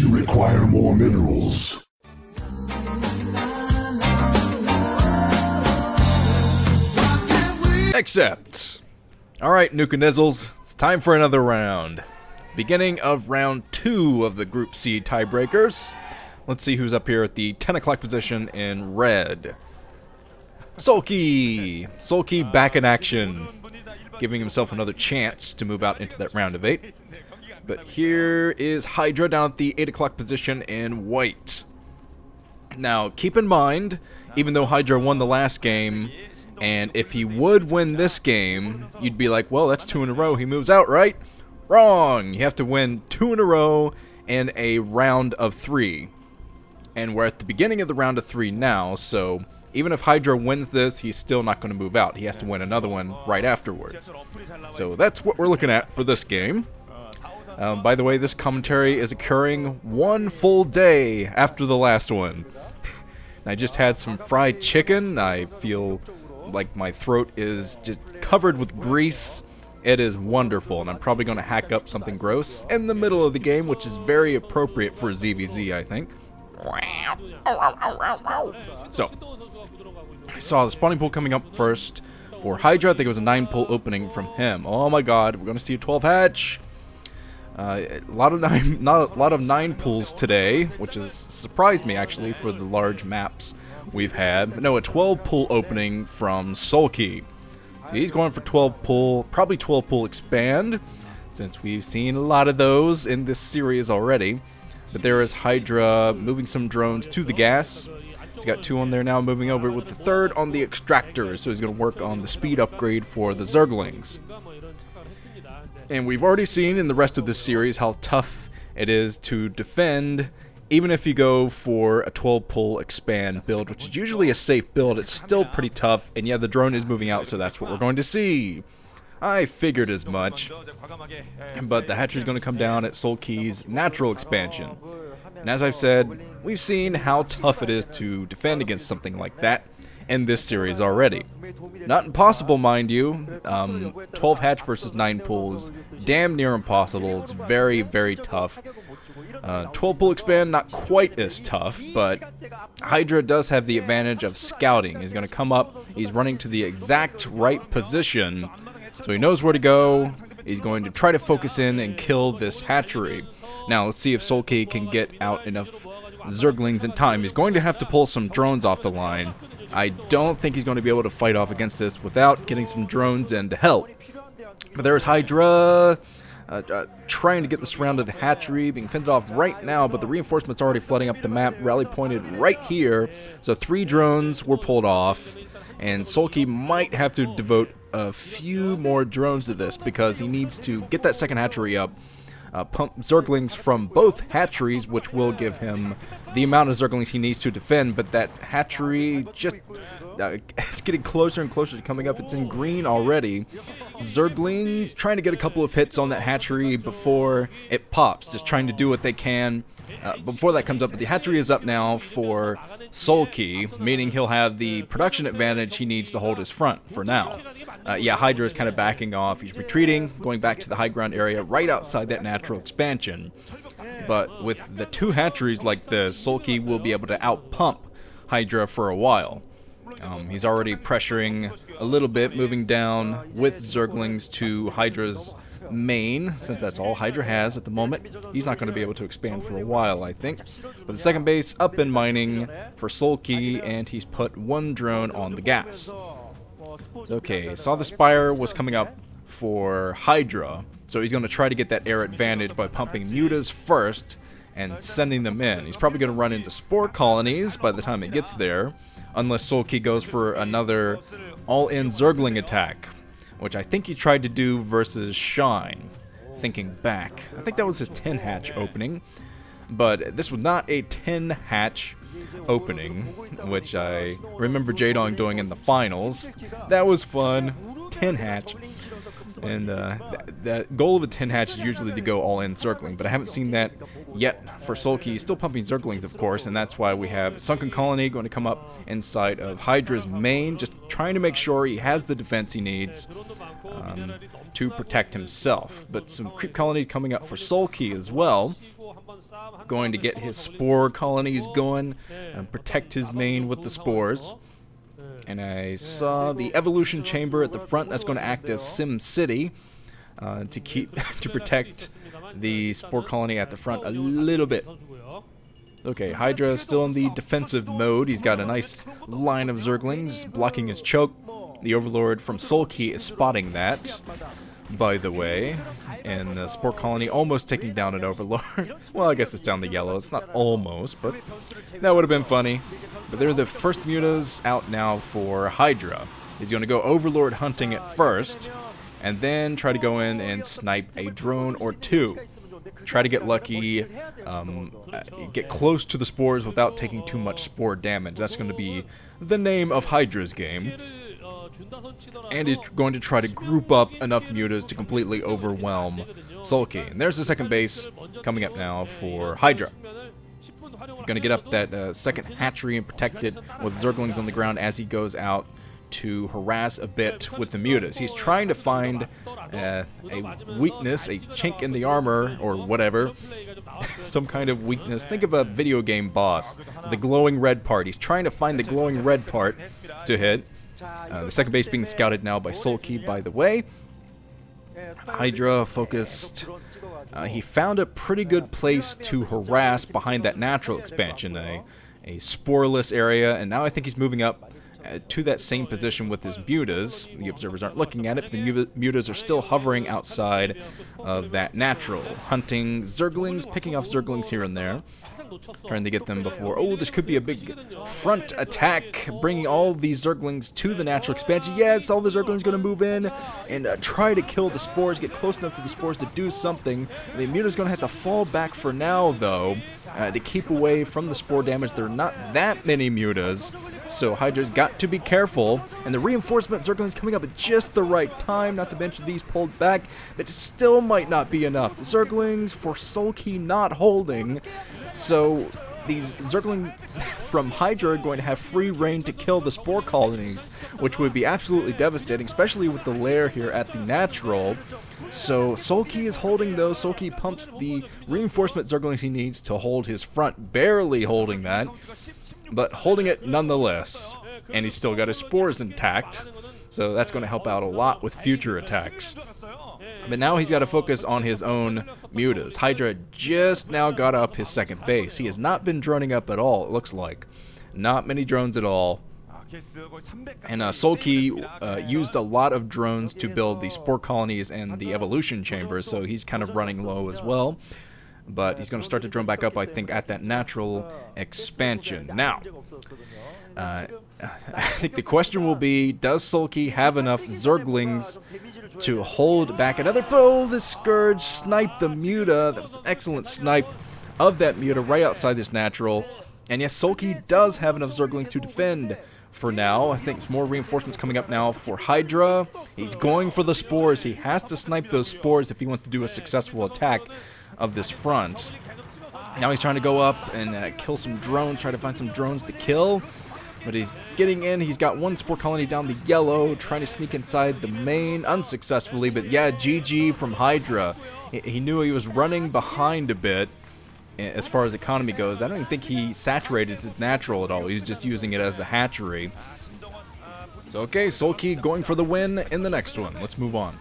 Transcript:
You require more minerals. Accept. Alright, Nuka-Nizzles, it's time for another round. Beginning of round 2 of the Group C Tiebreakers. Let's see who's up here at the 10 o'clock position in red. Soulkey! Soulkey back in action, giving himself another chance to move out into that round of 8. But here is Hydra down at the 8 o'clock position in white. Now, keep in mind, even though Hydra won the last game, and if he would win this game, you'd be like, well, that's 2 in a row, he moves out, right? Wrong! You have to win 2 in a row in a round of 3. And we're at the beginning of the round of 3 now, so even if Hydra wins this, he's still not going to move out. He has to win another one right afterwards. So that's what we're looking at for this game. By the way, this commentary is occurring 1 full day after the last one. I just had some fried chicken. I feel like my throat is just covered with grease. It is wonderful, and I'm probably going to hack up something gross in the middle of the game, which is very appropriate for ZVZ, I think. So, I saw the spawning pool coming up first for Hydra. I think it was a 9 pull opening from him. Oh my god, we're going to see a 12 hatch. A lot of 9 pulls today, which has surprised me actually for the large maps we've had. No, a 12 pull opening from Soulkey. So he's going for 12 pull, probably 12 pull expand, since we've seen a lot of those in this series already. But there is Hydra moving some drones to the gas. He's got 2 on there now, moving over with the 3rd on the extractors, so he's going to work on the speed upgrade for the zerglings. And we've already seen in the rest of this series how tough it is to defend, even if you go for a 12 pull expand build, which is usually a safe build. It's still pretty tough, and yeah, the drone is moving out, so that's what we're going to see. I figured as much. But the hatchery is going to come down at Soulkey's natural expansion. And as I've said, we've seen how tough it is to defend against something like that in this series already. Not impossible, mind you. 12 hatch versus 9 pulls, damn near impossible. It's very, very tough. 12 pull expand, not quite as tough, but Hydra does have the advantage of scouting. He's going to come up, he's running to the exact right position, so he knows where to go. He's going to try to focus in and kill this hatchery. Now, let's see if Soulkey can get out enough zerglings in time. He's going to have to pull some drones off the line. I don't think he's going to be able to fight off against this without getting some drones in to help. But there's Hydra trying to get the surround of the hatchery, being fended off right now, but the reinforcements already flooding up the map, rally pointed right here. So 3 drones were pulled off, and Soulkey might have to devote a few more drones to this because he needs to get that second hatchery up, pump zerglings from both hatcheries, which will give him the amount of zerglings he needs to defend. But that hatchery just it's getting closer and closer to coming up. It's in green already. Zerglings trying to get a couple of hits on that hatchery before it pops, just trying to do what they can before that comes up. But the hatchery is up now for Soulkey, meaning he'll have the production advantage he needs to hold his front for now. Yeah, Hydra is kind of backing off. He's retreating, going back to the high ground area right outside that natural expansion. But with the 2 hatcheries like this, Soulkey will be able to outpump Hydra for a while. He's already pressuring a little bit, moving down with zerglings to Hydra's main, since that's all Hydra has at the moment. He's not going to be able to expand for a while, I think. But the second base up and mining for Soulkey, and he's put 1 drone on the gas. Okay, saw the Spire was coming up for Hydra, so he's going to try to get that air advantage by pumping mutas first and sending them in. He's probably going to run into spore colonies by the time it gets there, unless Soulkey goes for another all-in zergling attack, which I think he tried to do versus Shine. Thinking back, I think that was his 10 hatch opening, but this was not a 10 hatch opening, which I remember Jadong doing in the finals. That was fun. 10 hatch. And the goal of a 10 hatch is usually to go all in circling, but I haven't seen that yet for Soulkey. He's still pumping zerglings, of course, and that's why we have Sunken Colony going to come up inside of Hydra's main, just trying to make sure he has the defense he needs to protect himself. But some Creep Colony coming up for Soulkey as well. going to get his spore colonies going and protect his main with the spores. And I saw the evolution chamber at the front that's going to act as Sim City to protect the spore colony at the front a little bit. Okay, Hydra is still in the defensive mode. He's got a nice line of zerglings blocking his choke. The Overlord from Soulkey is spotting that, by the way. And the spore colony almost taking down an Overlord. Well, I guess it's down the yellow. It's not almost, but that would have been funny. But they're the first mutas out now for Hydra. He's going to go Overlord hunting at first, and then try to go in and snipe a drone or two. Try to get lucky, get close to the spores without taking too much spore damage. That's going to be the name of Hydra's game. And he's going to try to group up enough mutas to completely overwhelm Soulkey. And there's the second base coming up now for Hydra. Going to get up that second hatchery and protect it with zerglings on the ground as he goes out to harass a bit with the mutas. He's trying to find a weakness, a chink in the armor, or whatever. Some kind of weakness. Think of a video game boss. The glowing red part. He's trying to find the glowing red part to hit. The second base being scouted now by Soulkey, by the way. Hydra focused. He found a pretty good place to harass behind that natural expansion, a sporeless area, and now I think he's moving up to that same position with his mutas. The observers aren't looking at it, but the mutas are still hovering outside of that natural, hunting zerglings, picking off zerglings here and there, trying to get them before. Oh, this could be a big front attack, bringing all these zerglings to the natural expansion. Yes, all the zerglings going to move in and try to kill the spores, get close enough to the spores to do something. The muta's going to have to fall back for now, though, to keep away from the spore damage. There are not that many mutas, so Hydra's got to be careful. And the reinforcement zerglings coming up at just the right time, not to mention these pulled back, but it still might not be enough. The zerglings for Soulkey not holding, so these zerglings from Hydra are going to have free reign to kill the spore colonies, which would be absolutely devastating, especially with the lair here at the natural. So Soulkey is holding those. Soulkey pumps the reinforcement zerglings he needs to hold his front, barely holding that, but holding it nonetheless. And he's still got his spores intact, so that's going to help out a lot with future attacks. But now he's got to focus on his own mutas. Hydra just now got up his second base. He has not been droning up at all, it looks like. Not many drones at all. And Soulkey used a lot of drones to build the spore colonies and the evolution chamber, so he's kind of running low as well. But he's going to start to drone back up, I think, at that natural expansion. Now, I think the question will be, does Soulkey have enough zerglings to hold back another? Oh, the Scourge sniped the muta. That was an excellent snipe of that muta right outside this natural. And yes, Soulkey does have enough zerglings to defend for now. I think it's more reinforcements coming up now for Hydra. He's going for the spores. He has to snipe those spores if he wants to do a successful attack of this front. Now he's trying to go up and kill some drones, try to find some drones to kill. But he's getting in. He's got one spore colony down the yellow, trying to sneak inside the main unsuccessfully. But yeah, GG from Hydra. He knew he was running behind a bit as far as economy goes. I don't even think he saturated his natural at all. He was just using it as a hatchery. So okay, Soulkey going for the win in the next one. Let's move on.